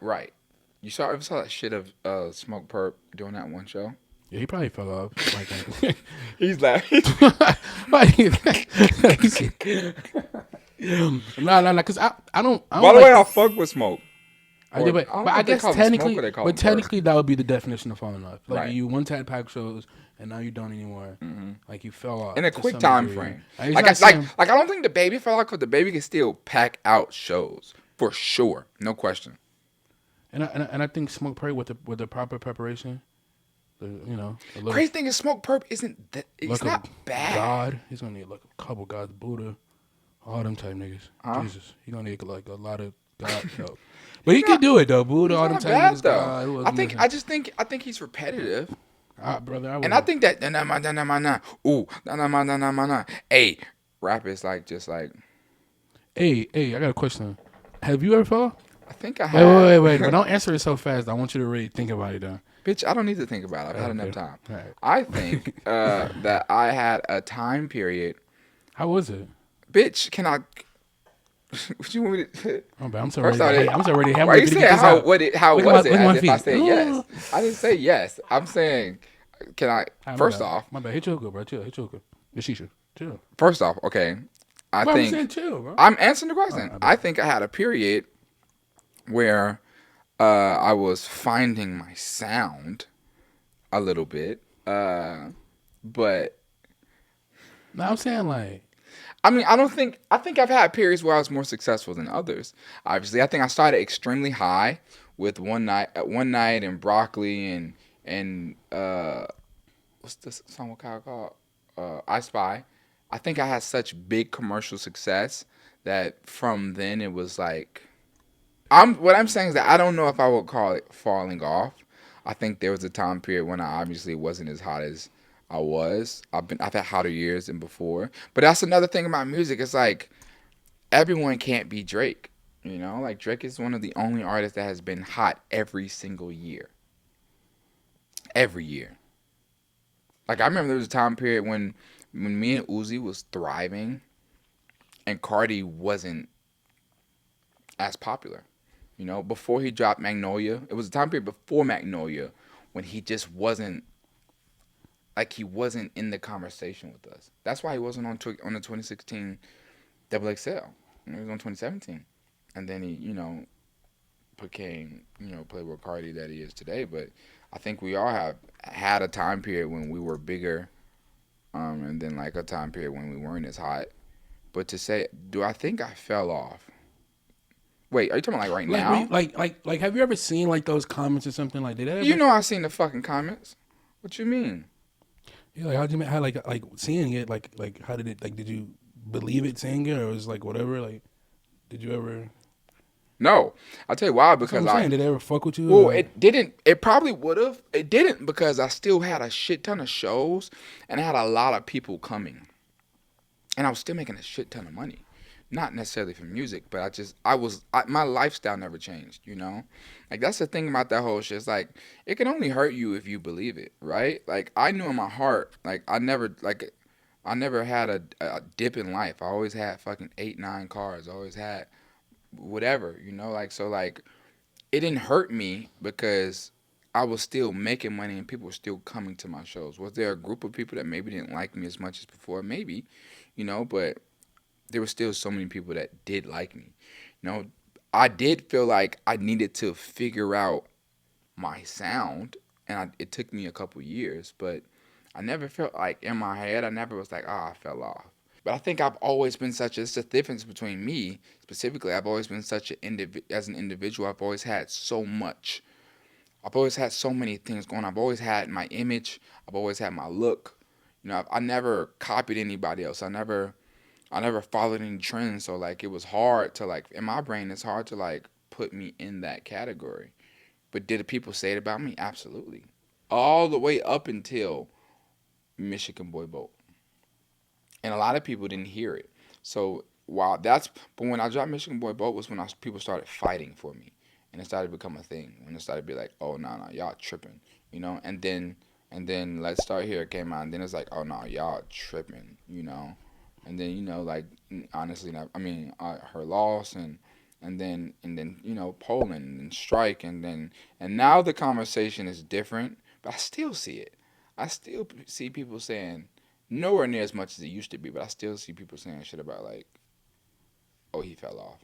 Right. You saw that shit of Smoke Perp doing that one show? Yeah, he probably fell off. Like, He's laughing. no, because I don't. By the way, I fuck with Smoke. I do, but I don't know I if they guess call him technically, Smoke or they call him that would be the definition of falling off. Like Right. you once had pack shows and now you don't anymore. Like you fell off In a to quick some time degree. frame. He's Like not saying- I don't think DaBaby fell off because DaBaby can still pack out shows for sure, no question. and I think Smoke Perp with the proper preparation, a little Crazy thing is Smoke Perp isn't that it's look not of bad. God, he's gonna need like a couple gods, Buddha, all them type niggas. Huh? Jesus, he gonna need like a lot of God help. But he can do it though, Buddha, It's all them not type bad niggas. though. God, who else I think missing? I think he's repetitive. Brother, And I think that hey, rap is like just like Hey, I got a question. Have you ever fell? I think I have. Wait. But don't answer it so fast. I want you to really think about it, though. Bitch, I don't need to think about it. I've had enough Okay. time. All right. I think that I had a time period. How was it? Bitch, can I? What you want me to? Oh, but I'm so First ready. off, I'm so ready. Why are you saying how was it? Look As at my if I feet. said yes. I didn't say yes. I'm saying, can I? First off, my bad. Hit your hookah, bro. Chill. Hit your hookah. The shisha. Chill. First off, okay. I Bro, I'm think saying chill, bro. I'm answering the question. Oh, I think I had a period where I was finding my sound a little bit, but No, I'm saying like. I mean, I think I've had periods where I was more successful than others. Obviously, I think I started extremely high with one night and broccoli and what's this song called? I Spy. I think I had such big commercial success that from then it was like what I'm saying is that I don't know if I would call it falling off. I think there was a time period when I obviously wasn't as hot as I was. I've had hotter years than before. But that's another thing about music. It's like everyone can't be Drake. You know, like Drake is one of the only artists that has been hot every single year. Every year. Like I remember there was a time period when me and Uzi was thriving and Cardi wasn't as popular. You know, before he dropped Magnolia, it was a time period before Magnolia when he just wasn't he wasn't in the conversation with us. That's why he wasn't on the 2016 XXL. He was on 2017. And then he, became, Playboy Cardi that he is today. But I think we all have had a time period when we were bigger, and then like a time period when we weren't as hot. But to say, do I think I fell off? Wait, are you talking about like right now? Like, have you ever seen like those comments or something like that? You know I seen the fucking comments. What you mean? Yeah, like how like seeing it like how did it like did you believe it seeing it or was like whatever like did you ever? No, I'll tell you why. Because did it ever fuck with you? Well, or? it didn't. It probably would have. It didn't because I still had a shit ton of shows and I had a lot of people coming, and I was still making a shit ton of money. not necessarily from music, but my lifestyle never changed, you know? Like, that's the thing about that whole shit. It's like, it can only hurt you if you believe it, right? Like, I knew in my heart, like, I never had a dip in life. I always had fucking 8, 9 cars. I always had whatever, you know? Like, so, like, it didn't hurt me because I was still making money and people were still coming to my shows. Was there a group of people that maybe didn't like me as much as before? Maybe, you know, but there were still so many people that did like me. You know, I did feel like I needed to figure out my sound, and it took me a couple years, but I never felt like in my head, I never was like, I fell off. But I think I've always been it's the difference between me, specifically, I've always been as an individual, I've always had so much. I've always had so many things going on. I've always had my image. I've always had my look. You know, I never copied anybody else. I never followed any trends. So, like, it was hard to, like, in my brain, it's hard to, like, put me in that category. But did people say it about me? Absolutely. All the way up until Michigan Boy Boat. And a lot of people didn't hear it. So, but when I dropped Michigan Boy Boat was when people started fighting for me. And it started to become a thing. When it started to be like, oh, no, y'all tripping. You know? And then Let's Start Here came out. And then it's like, oh, no, y'all tripping. You know? And then, you know, like, honestly, Her Loss and then you know, Poland and Strike and now the conversation is different, but I still see it. I still see people saying, nowhere near as much as it used to be, but I still see people saying shit about, like, oh, he fell off.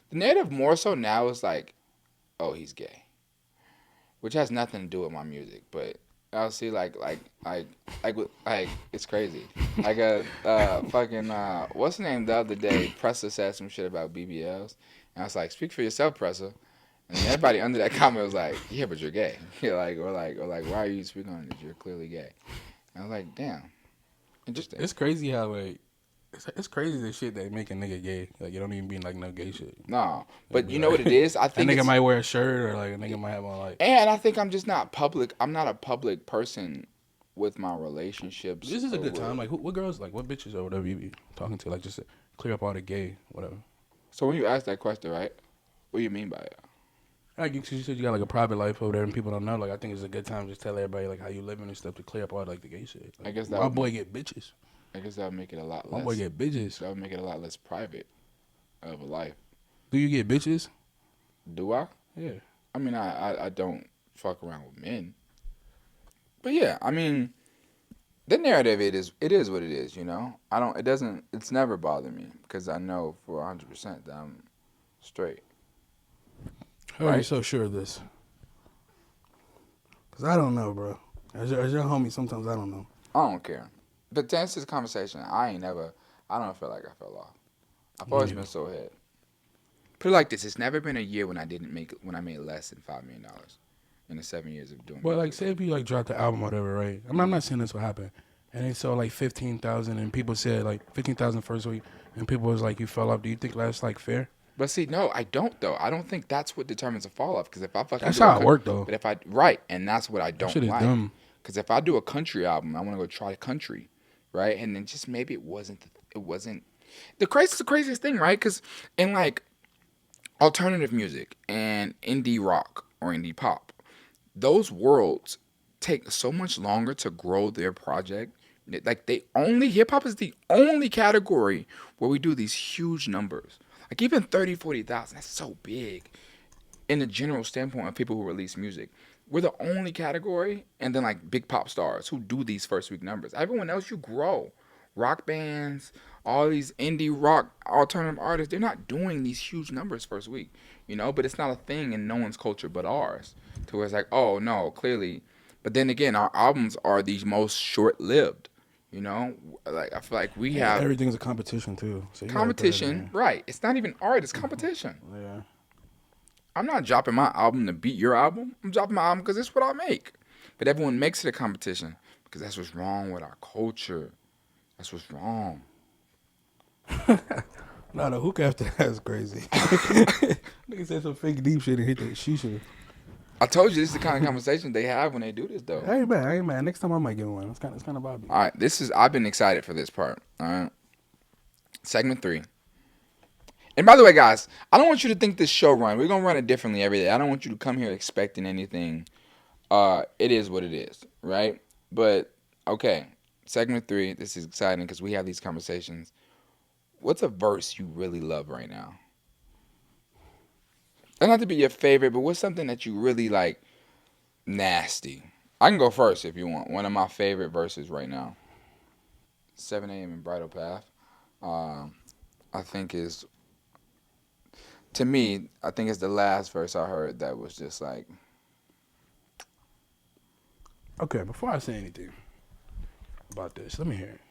The narrative more so now is like, oh, he's gay, which has nothing to do with my music, but I'll see like it's crazy. Like what's the name the other day? Presser said some shit about BBLs, and I was like, speak for yourself, Presser. And everybody under that comment was like, yeah, but you're gay. You're like, or why are you speaking on it? You're clearly gay. And I was like, damn, interesting. It's crazy how like. It's crazy the shit that make a nigga gay. Like, it don't even be like no gay shit. No, but you know what it is? I think a nigga might wear a shirt or like a nigga might have on like. And I think I'm just not public. I'm not a public person with my relationships. This is a good time. Like, what girls, like, what bitches or whatever you be talking to, like, just to clear up all the gay, whatever. So when you ask that question, right? What do you mean by it? Like, you said you got like a private life over there and people don't know. Like, I think it's a good time to just tell everybody like how you living and stuff to clear up all like the gay shit. Like, I guess my boy get bitches. I guess that would make it a lot less. My boy get bitches. That would make it a lot less private of a life. Do you get bitches? Do I? Yeah. I mean, I don't fuck around with men. But yeah, I mean, the narrative it is what it is, you know? It's never bothered me because I know for 100% that I'm straight. How are you so sure of this? Because I don't know, bro. As your homie, sometimes I don't know. I don't care. But to answer this conversation, I don't feel like I fell off. I've always been so ahead. Put it like this: it's never been a year when I made less than $5 million in the 7 years of doing. Well, like, say if you like dropped the album or whatever, right? I'm not saying this will happen, and they sold like 15,000, and people said like 15,000 first week, and people was like, you fell off. Do you think that's like fair? But see, no, I don't though. I don't think that's what determines a fall off. Because if I fucking that's how it worked though. But and that's what I don't like. Dumb. Because if I do a country album, I want to go try country, right? And then just maybe it wasn't the craziest thing, right? Because in like alternative music and indie rock or indie pop, those worlds take so much longer to grow their project. Like hip hop is the only category where we do these huge numbers. Like even 30, 40,000, that's so big in the general standpoint of people who release music. We're the only category, and then like big pop stars who do these first week numbers. Everyone else, you grow. Rock bands, all these indie rock alternative artists, they're not doing these huge numbers first week, you know? But it's not a thing in no one's culture but ours. To where it's like, oh no, clearly. But then again, our albums are the most short-lived, you know? Like I feel like we have everything's a competition too. So competition, right? It's not even art; it's competition. Yeah. I'm not dropping my album to beat your album. I'm dropping my album because it's what I make. But everyone makes it a competition because that's what's wrong with our culture. That's what's wrong. No, the hookah after that is crazy. Nigga said some fake deep shit and hit the shisha. I told you this is the kind of conversation they have when they do this, though. Hey man. Next time I might get one. It's kind of vibey. All right, I've been excited for this part. All right, segment 3. And by the way, guys, I don't want you to think this show run. We're gonna run it differently every day. I don't want you to come here expecting anything. It is what it is, right? But okay, segment 3. This is exciting because we have these conversations. What's a verse you really love right now? Doesn't have to be your favorite, but what's something that you really like? Nasty. I can go first if you want. One of my favorite verses right now. 7 a.m. in Bridal Path. I think is, to me, I think it's the last verse I heard that was just like. Okay, before I say anything about this, let me hear it.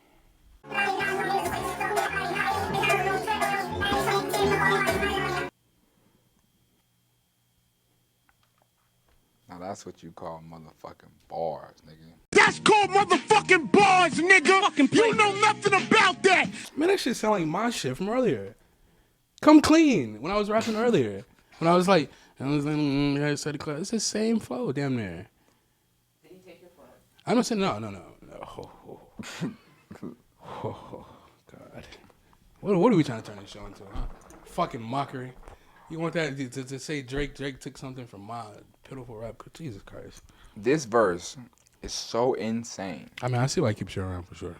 Now that's what you call motherfucking bars, nigga. That's called motherfucking bars, nigga. You know nothing about that. Man, that shit sound like my shit from earlier. Come clean. When I was rapping earlier. When I was like, I said it's the same flow, damn near. Did he take your flow? I don't say no. Oh, God. What are we trying to turn this show into, huh? Fucking mockery. You want that to say Drake took something from my pitiful rap? Jesus Christ. This verse is so insane. I mean, I see why I keep shit around for sure.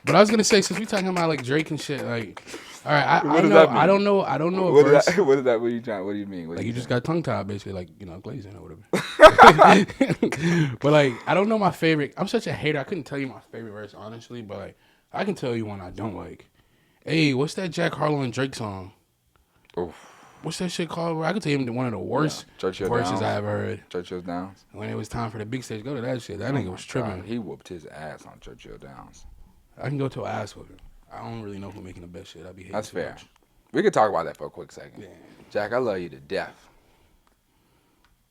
But I was gonna say, since we talking about like Drake and shit, like, all right, I don't know a verse. What is that? What do you mean? Like you just got tongue tied, basically, like glazing or whatever. But like, I don't know my favorite. I'm such a hater. I couldn't tell you my favorite verse honestly, but like, I can tell you one I don't like. Hey, what's that Jack Harlow and Drake song? Oof. What's that shit called? I could tell you one of the worst verses Downs. I ever heard. Churchill Downs. When it was time for the big stage, go to that shit. That nigga was tripping. God, he whooped his ass on Churchill Downs. I can go to an ass whooping. I don't really know who's making the best shit. I be hating. That's too fair. much. We could talk about that for a quick second. Yeah. Jack, I love you to death.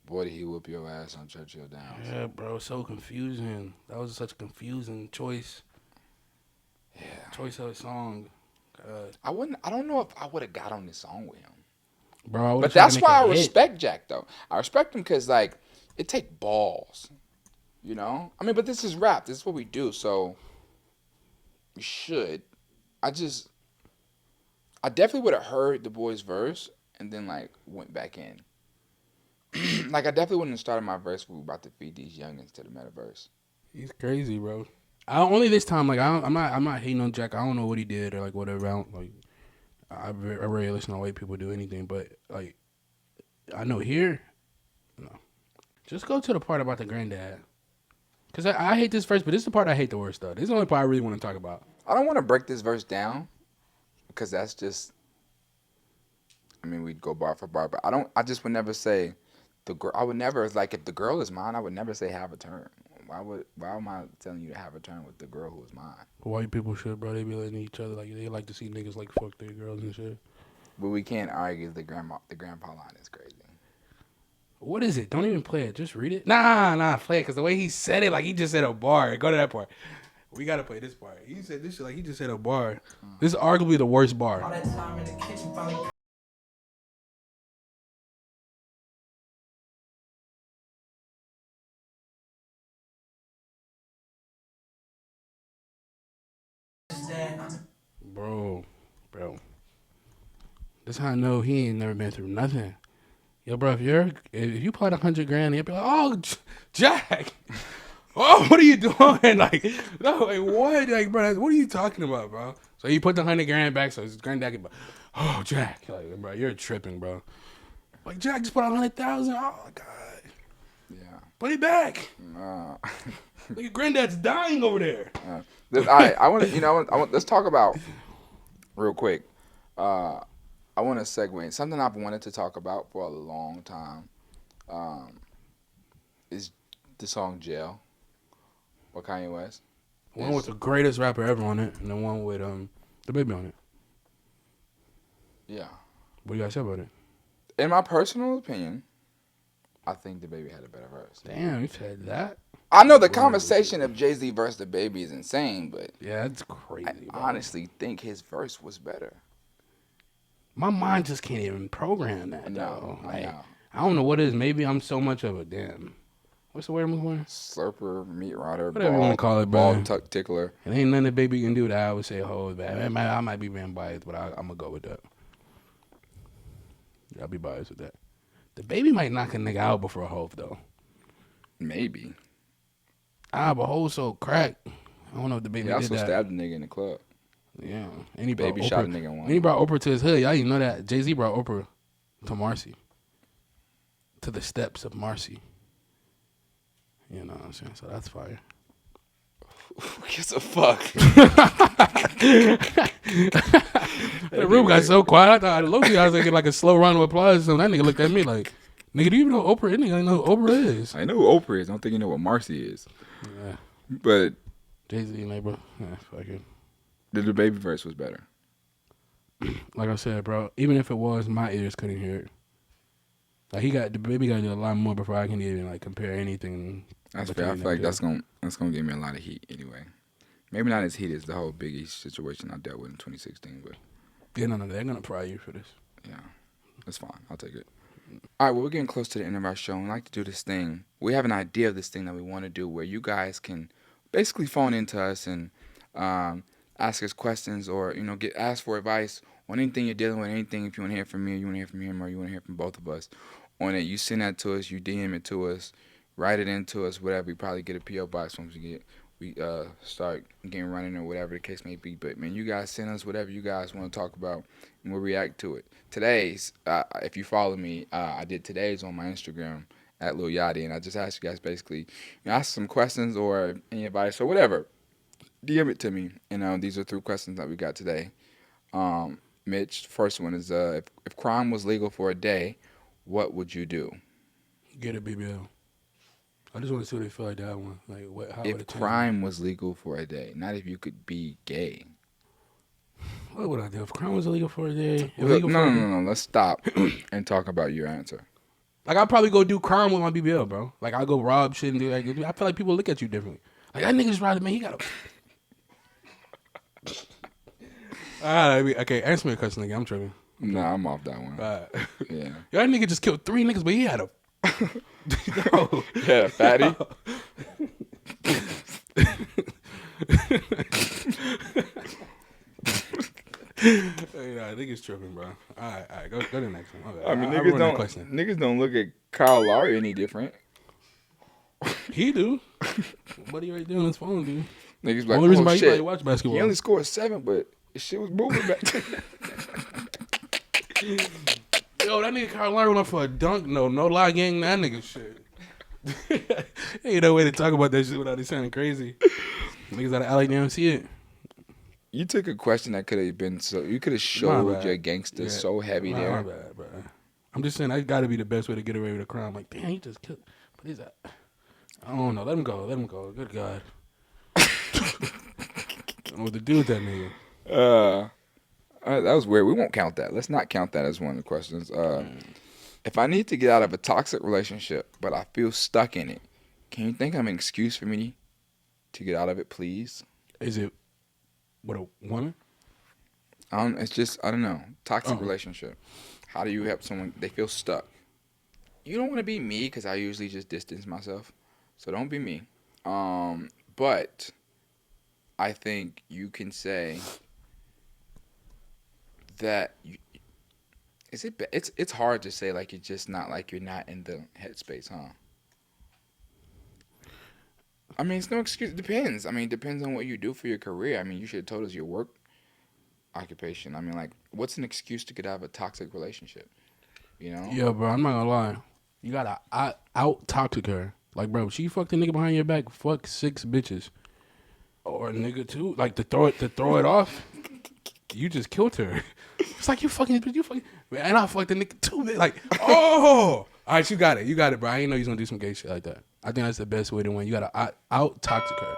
Boy, did he whoop your ass on Churchill Downs. Yeah, bro, so confusing. That was such a confusing choice. Yeah. Choice of a song. I don't know if I would have got on this song with him. Bro, But that's why I respect Jack, though. I respect him because, like, it take balls. You know? I mean, but this is rap. This is what we do, so we should. I definitely would have heard the boy's verse and then, like, went back in. Like, I definitely wouldn't have started my verse when we were about to feed these youngins to the metaverse. He's crazy, bro. Only this time, like, I'm not hating on Jack. I don't know what he did or, like, whatever. I rarely listen to white people do anything, but, like, I know here, no. Just go to the part about the granddad. Because I hate this verse, but this is the part I hate the worst, though. This is the only part I really want to talk about. I don't want to break this verse down because that's just, I mean, we'd go bar for bar, but I just would never say the girl. I would never, like, if the girl is mine, I would never say have a turn. Why am I telling you to have a turn with the girl who is mine? White people should, bro. They be letting each other, like, they like to see niggas, like, fuck their girls and shit. But we can't argue the grandpa line is crazy. What is it? Don't even play it. Just read it. Nah, play it. Because the way he said it, like he just said a bar. Go to that part. We got to play this part. He said this shit like he just said a bar. This is arguably the worst bar. All that time in the kitchen, finally. Bro. That's how I know he ain't never been through nothing. Yo, bro, if you put $100,000, you'll be like, oh, Jack. Oh, what are you doing? Like, no, like, what? Like, bro, what are you talking about, bro? So he put the $100,000 back, so his granddad can, oh, Jack. Like, bro, you're tripping, bro. Like, Jack just put out $100,000. Oh, my God. Yeah. Put it back. Like, your granddad's dying over there. All right, I want. Let's talk about real quick. I want to segue something I've wanted to talk about for a long time. Is the song "Jail" by Kanye West? One with the greatest rapper ever on it, and the one with DaBaby on it. Yeah. What do you guys say about it? In my personal opinion, I think DaBaby had a better verse. Damn, you said that? I know the conversation of Jay-Z versus DaBaby is insane, but yeah, that's crazy. I honestly think his verse was better. My mind just can't even program that, No, though. Like, I know. I don't know what it is. Maybe I'm so much of a damn. What's the word I'm looking for? Slurper, meat rotter, Whatever you want to call it, ball bro. tuck tickler. It ain't nothing that baby can do that I would say hold back. I might be being biased, but I'm gonna go with that. Yeah, I'll be biased with that. DaBaby might knock a nigga out before a Hov though. Maybe. But Hov so cracked. I don't know if DaBaby He also did that. stabbed a nigga in the club. Yeah, and he Baby brought shot a Oprah. nigga in one. And he brought Oprah to his hood. Y'all didn't know that. Jay-Z brought Oprah to Marcy. To the steps of Marcy. You know what I'm saying? So that's fire. Who gives a fuck? The room got so quiet. I thought low-key I was thinking like a slow round of applause. So that nigga looked at me like, nigga, do you even know Oprah? That nigga ain't know who Oprah is. I know who Oprah is. I don't think you know what Marcy is. Yeah. But Jay-Z neighbor. Yeah, fuck it. the DaBaby verse was better. Like I said, bro, even if it was, my ears couldn't hear it. Like DaBaby got to do a lot more before I can even like compare anything. That's fair. I feel like that's gonna give me a lot of heat anyway. Maybe not as heat as the whole Biggie situation I dealt with in 2016, but Yeah, no, they're gonna pry you for this. yeah, that's fine. I'll take it. All right, well, we're getting close to the end of our show, and we like to do this thing. We have an idea of this thing that we want to do where you guys can basically phone into us and ask us questions or, get asked for advice on anything you're dealing with, anything. If you want to hear from me, or you want to hear from him, or you want to hear from both of us on it, you send that to us, you DM it to us, write it into us, whatever. We probably get a P.O. box once we start getting running or whatever the case may be. But, man, you guys send us whatever you guys want to talk about, and we'll react to it. Today's, if you follow me, I did today's on my Instagram at Lil Yachty, and I just asked you guys basically, ask some questions or any advice or whatever. DM it to me, and these are 3 questions that we got today. Mitch, first one is, if crime was legal for a day, what would you do? Get a BBL. I just want to see what they feel like that one. Like, how would If it change? crime was legal for a day, not if you could be gay. What would I do if crime was illegal for a day? No. Let's stop and talk about your answer. Like, I'd probably go do crime with my BBL, bro. Like, I'll go rob shit and do like. I feel like people look at you differently. Like, that nigga just robbed me. He got a. Okay, answer me a question again. I'm tripping. Nah, I'm off that one. Yeah. Yo, that nigga just killed 3 niggas, but he had a. Yo. Yeah, fatty. I think it's tripping, bro. All right, go to the next one. Okay. I mean, I'll run the niggas don't look at Kyle Lowry any different. He do. What he right there on his phone, dude? Niggas like, Only reason why oh he probably shit, watch basketball. he only scored 7, but his shit was moving back. Yo, that nigga Kyle Lowry went up for a dunk. No lie, gang. That nigga shit. Ain't no way to talk about that shit without it sounding crazy. Niggas out of LA didn't see it. You took a question that could have been you could have showed your gangster so heavy there. My bad, bro. I'm just saying that got to be the best way to get away with a crime. Like, damn, he just killed. But he's I don't know. Let him go. Good God. I don't know what to do with that nigga. That was weird. We won't count that. Let's not count that as one of the questions. If I need to get out of a toxic relationship, but I feel stuck in it, can you think of an excuse for me to get out of it, please? Is it with a woman? It's just, I don't know. Toxic relationship. How do you help someone? They feel stuck. You don't want to be me because I usually just distance myself. So don't be me. But I think you can say that it's hard to say like it's just not like you're not in the headspace, huh? I mean, it's no excuse. It depends. I mean, it depends on what you do for your career. I mean, you should have told us your work occupation. I mean, like, what's an excuse to get out of a toxic relationship? You know? Yeah, bro. I'm not gonna lie. You gotta out toxic her. Like, bro, she fucked a nigga behind your back. Fuck 6 bitches, or a nigga too. Like to throw it off. You just killed her. It's like you fucking. Man, and I fucked the nigga too. Like, oh, all right, you got it, bro. I didn't know you was gonna do some gay shit like that. I think that's the best way to win. You gotta out toxic her.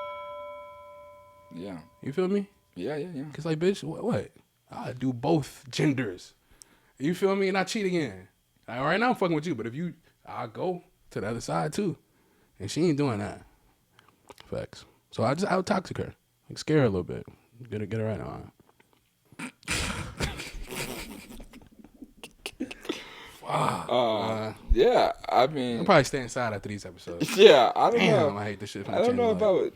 Yeah. You feel me? Yeah. Cause like, bitch, what? I do both genders. You feel me? And I cheat again. Like, right now I'm fucking with you, but I'll go to the other side too. And she ain't doing that. Facts. So I just out toxic her. Like, scare her a little bit. Get her right now. Yeah, I mean, I'll probably stay inside after these episodes. yeah, I don't Damn, know. I hate this shit. I don't know if I would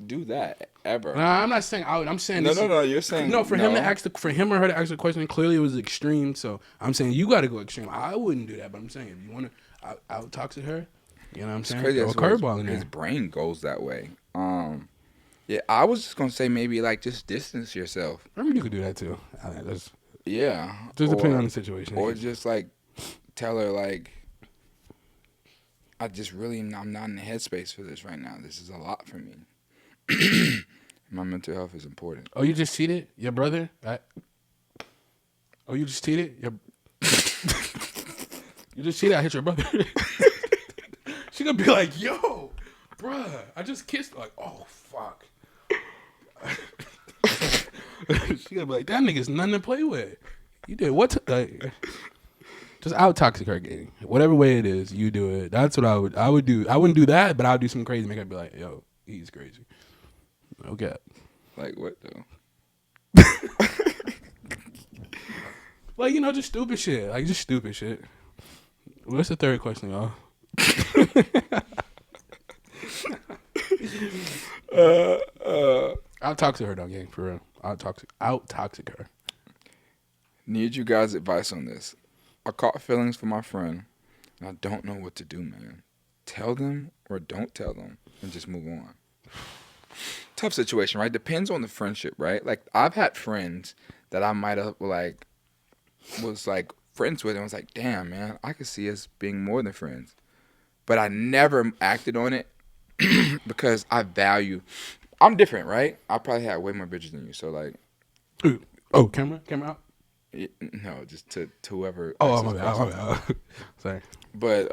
do that ever. Nah, I'm not saying I would. I'm saying No. You're saying no. For him to ask for him or her to ask the question, clearly it was extreme. So I'm saying you got to go extreme. I wouldn't do that, but I'm saying if you want to out toxic her, you know what I'm saying? Crazy. Throw a curveball in His there. brain goes that way. Yeah, I was just gonna say maybe like just distance yourself. I mean, you could do that too. That's Yeah, just depending on the situation. or just like tell her like, I'm not in the headspace for this right now. This is a lot for me. My mental health is important. Oh, you just cheated? Your brother? Oh, you just cheated? You just cheated? I hit your brother. She gonna be like, yo, bruh, I just kissed. Like, oh, fuck. She gonna be like, that nigga's nothing to play with. You did what? Just out toxic her game. Whatever way it is, you do it. That's what I would do. I wouldn't do that, but I would do some crazy. Make her be like, yo, he's crazy. Okay. Like what though? Like, you know, just stupid shit. Like, just stupid shit. What's the third question, y'all? Out toxic her, though, gang, for real. Out toxic her. Need you guys' advice on this. I caught feelings for my friend, and I don't know what to do, man. Tell them or don't tell them, and just move on. Tough situation, right? Depends on the friendship, right? Like, I've had friends that I might have, like, was, like, friends with, and was like, damn, man, I could see us being more than friends. But I never acted on it because I'm different, right? I probably had way more bitches than you, so, like. Oh, camera out? No, just to whoever. Oh, my bad. Sorry. But,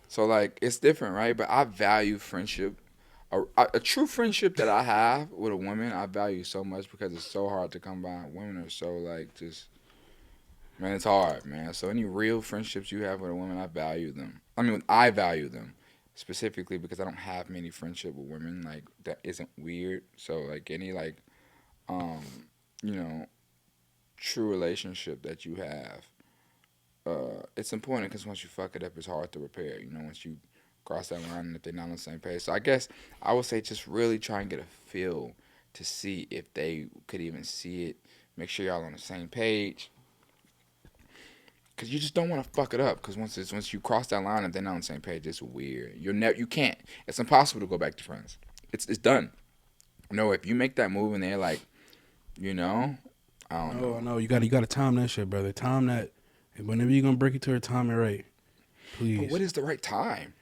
so, like, it's different, right? But I value friendship. A true friendship that I have with a woman, I value so much because it's so hard to come by. Women are so, like, just, man, it's hard, man. So any real friendships you have with a woman, I value them. I value them specifically because I don't have many friendship with women, like, that isn't weird. So, like, any, like, you know, true relationship that you have, it's important because once you fuck it up, it's hard to repair. You know, once you cross that line and if they're not on the same page. So I guess I would say just really try and get a feel to see if they could even see it. Make sure y'all on the same page. Because you just don't want to fuck it up. Because once you cross that line and they're not on the same page, it's weird. You can't. It's impossible to go back to friends. It's done. No, if you make that move and they're like, you know, I don't know. No, you gotta time that shit, brother. Time that. Whenever you're gonna break it to her, time it right. Please. But what is the right time?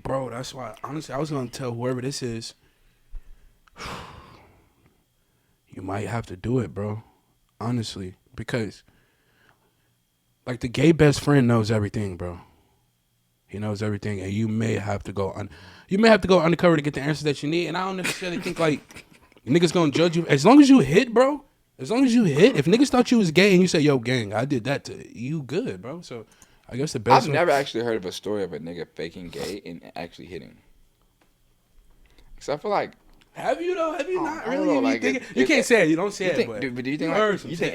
Bro, that's why, honestly, I was going to tell whoever this is, you might have to do it, bro. Honestly. Because, like, the gay best friend knows everything, bro. He knows everything, and you may have to go undercover to get the answers that you need, and I don't necessarily think, like, niggas going to judge you. As long as you hit, bro, if niggas thought you was gay and you say, yo, gang, I did that to you, good, bro. So, I guess the best. I've never actually heard of a story of a nigga faking gay and actually hitting. So I feel like. Have you though? Have you not I don't really? know, like, You can't say it. You don't say it. But do you think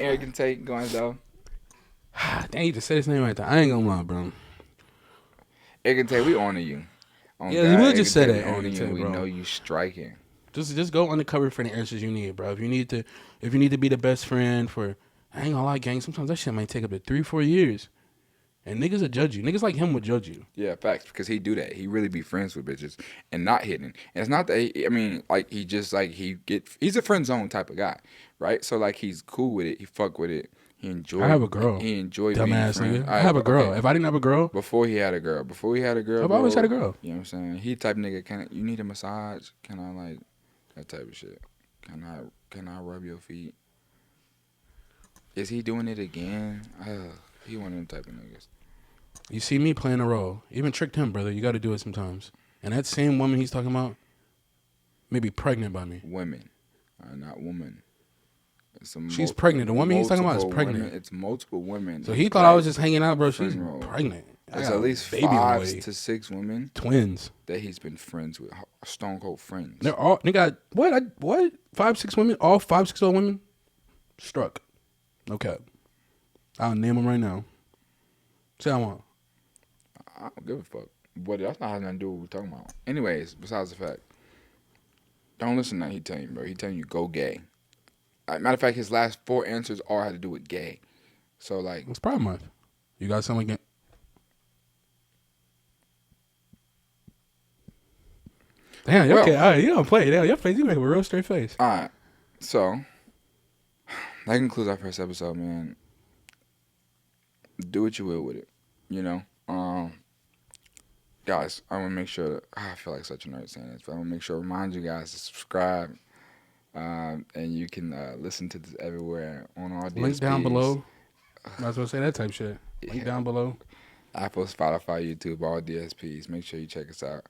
Eric can take going though? Dang, you just said his name right there. I ain't gonna lie, bro. Eric can take. We honor you. Yeah, we'll just say that. We honor you. We know you striking. Just go undercover for the answers you need, bro. If you need to be the best friend for, I ain't gonna lie, gang. Sometimes that shit might take up to 3-4 years. And niggas will judge you. Niggas like him would judge you. Yeah, facts. Because he do that. He really be friends with bitches and not hitting. And it's not that, he's a friend zone type of guy, right? So, like, he's cool with it. He fuck with it. He enjoy. I have a girl. He enjoyed dumbass being nigga. I have a girl. Okay. If I didn't have a girl. Before he had a girl. I've always had a girl. You know what I'm saying? He type nigga, you need a massage? Can I, like, that type of shit. Can I rub your feet? Is he doing it again? He one of them type of niggas. You see me playing a role. Even tricked him, brother. You got to do it sometimes. And that same woman he's talking about may be pregnant by me. Women, not woman. She's pregnant. The woman he's talking about is pregnant. Women. It's multiple women. So he thought I was just hanging out, bro. She's pregnant. There's at least 5 to 6 women. Twins. That he's been friends with. Stone cold friends. They got, what? 5, 6 women? All 5, 6 old women? Struck. No cap. I'll name them right now. Say I want. I don't give a fuck. But that's not having nothing to do with what we're talking about. Anyways, besides the fact, don't listen to that he telling you, bro. He telling you go gay. Matter of fact, his last 4 answers all had to do with gay. So like, It's Pride Month. You got something again? Damn, Well, okay, all right, you don't play. Damn, your face, you make a real straight face. all right. So that concludes our first episode, man. Do what you will with it, you know. Guys, I want to make sure. I feel like such a nerd saying this, but I want to make sure remind you guys to subscribe, and you can listen to this everywhere on all DSPs. Link down below. Might as well say that type shit. Link down below. Apple, Spotify, YouTube, all DSPs. Make sure you check us out.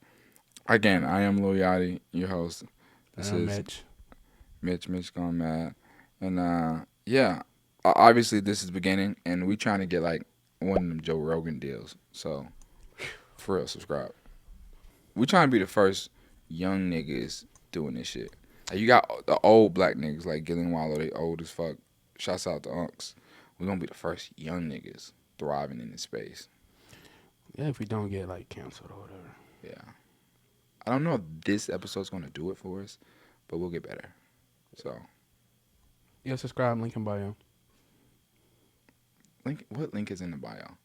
Again, I am Lil Yachty, your host. This is Mitch. Mitch Gone Mad. And yeah, obviously this is the beginning, and we trying to get like one of them Joe Rogan deals. So, for real, subscribe. We trying to be the first young niggas doing this shit. Like, you got the old black niggas like Gillian Wallow, they old as fuck. Shouts out to Unks. We gonna be the first young niggas thriving in this space. Yeah, if we don't get like canceled or whatever. Yeah. I don't know if this episode's gonna do it for us, but we'll get better. So, Yeah, subscribe. Link in bio. what link is in the bio?